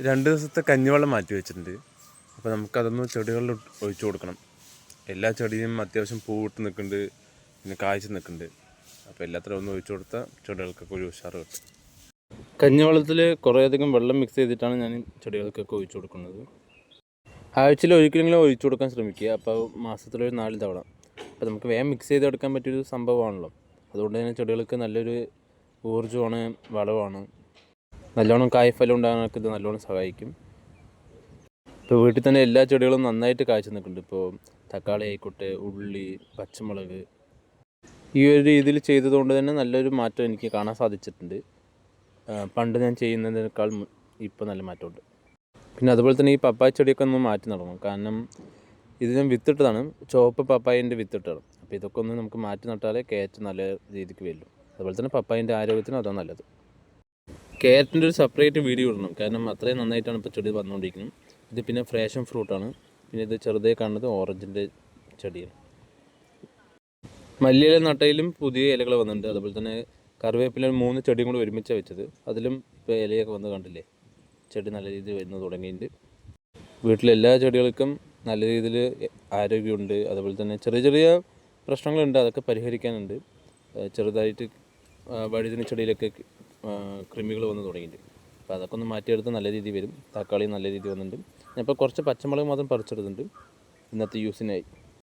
2 ദിവസത്തെ കഞ്ഞിവെള്ളം മാറ്റി വെച്ചിട്ടുണ്ട്. അപ്പോൾ നമുക്കതൊന്ന് ചെടികളിൽ ഒഴിച്ചു കൊടുക്കണം. എല്ലാ ചെടിയും അത്യാവശ്യം പൂവിട്ട് നിൽക്കുന്നുണ്ട്, പിന്നെ കായ്ച്ച് നിൽക്കുന്നുണ്ട്. അപ്പോൾ എല്ലാത്തിലും ഒന്ന് ഒഴിച്ചു കൊടുത്താൽ ചെടികൾക്കൊക്കെ ഒരു ഉഷാറ് കിട്ടും. കഞ്ഞിവെള്ളത്തിൽ കുറേയധികം വെള്ളം മിക്സ് ചെയ്തിട്ടാണ് ഞാൻ ചെടികൾക്കൊക്കെ ഒഴിച്ചു കൊടുക്കുന്നത്. ആഴ്ചയിൽ ഒരിക്കലെങ്കിലും ഒഴിച്ചു കൊടുക്കാൻ ശ്രമിക്കുക. അപ്പോൾ മാസത്തിലൊരു 4 തവണ. അപ്പോൾ നമുക്ക് വേഗം മിക്സ് ചെയ്തെടുക്കാൻ പറ്റിയൊരു സംഭവമാണല്ലോ. അതുകൊണ്ട് തന്നെ ചെടികൾക്ക് നല്ലൊരു ഊർജ്ജമാണ്, വളമാണ്. നല്ലോണം കായ്ഫലം ഉണ്ടാകാനൊക്കെ ഇത് നല്ലോണം സഹായിക്കും. ഇപ്പോൾ വീട്ടിൽ തന്നെ എല്ലാ ചെടികളും നന്നായിട്ട് കായ്ച്ചു നിൽക്കുന്നുണ്ട്. ഇപ്പോൾ തക്കാളി ആയിക്കോട്ടെ, ഉള്ളി, പച്ചമുളക്, ഈ ഒരു രീതിയിൽ ചെയ്തതുകൊണ്ട് തന്നെ നല്ലൊരു മാറ്റം എനിക്ക് കാണാൻ സാധിച്ചിട്ടുണ്ട്. പണ്ട് ഞാൻ ചെയ്യുന്നതിനേക്കാൾ ഇപ്പോൾ നല്ല മാറ്റമുണ്ട്. പിന്നെ അതുപോലെ തന്നെ ഈ പപ്പായ ചെടിയൊക്കെ ഒന്ന് മാറ്റി നടണം. കാരണം ഇത് ഞാൻ വിത്തിട്ടതാണ്, ചുവപ്പ് പപ്പായൻ്റെ വിത്തിട്ടതാണ്. അപ്പോൾ ഇതൊക്കെ ഒന്ന് നമുക്ക് മാറ്റി നട്ടാലേ കയറ്റ് നല്ല രീതിക്ക് വരും. അതുപോലെ തന്നെ പപ്പായൻ്റെ ആരോഗ്യത്തിന് അതാണ് നല്ലത്. ക്യാരറ്റിൻ്റെ ഒരു സെപ്പറേറ്റ് വീഡിയോ ഇടണം, കാരണം അത്രയും നന്നായിട്ടാണ് ഇപ്പോൾ ചെടി വന്നുകൊണ്ടിരിക്കുന്നത്. ഇത് പിന്നെ ഫ്രാഷൻ ഫ്രൂട്ടാണ്. പിന്നെ ഇത് ചെറുതായി കാണുന്നത് ഓറഞ്ചിൻ്റെ ചെടിയാണ്. മല്ലിയില നട്ടയിലും പുതിയ ഇലകൾ വന്നിട്ടുണ്ട്. അതുപോലെ തന്നെ കറിവേപ്പില 3 ചെടിയും കൂടി ഒരുമിച്ച് വെച്ചത്, അതിലും ഇപ്പോൾ ഇലയൊക്കെ വന്ന് കണ്ടില്ലേ. ചെടി നല്ല രീതിയിൽ വരുന്ന തുടങ്ങിയിട്ടുണ്ട്. വീട്ടിലെല്ലാ ചെടികൾക്കും നല്ല രീതിയിൽ ആരോഗ്യമുണ്ട്. അതുപോലെ തന്നെ ചെറിയ ചെറിയ പ്രശ്നങ്ങളുണ്ട്, അതൊക്കെ പരിഹരിക്കാനുണ്ട്. ചെറുതായിട്ട് വഴുതിന ചെടിയിലൊക്കെ കൃമികൾ വന്ന് തുടങ്ങിയിട്ടുണ്ട്. അപ്പോൾ അതൊക്കെ ഒന്ന് മാറ്റിയെടുത്ത് നല്ല രീതിയിൽ വരും. തക്കാളി നല്ല രീതിയിൽ വന്നിട്ടുണ്ട്. ഞാനിപ്പോൾ കുറച്ച് പച്ചമുളക് മാത്രം പറിച്ചെടുത്തിട്ടുണ്ട് ഇന്നത്തെ യൂസിനായി.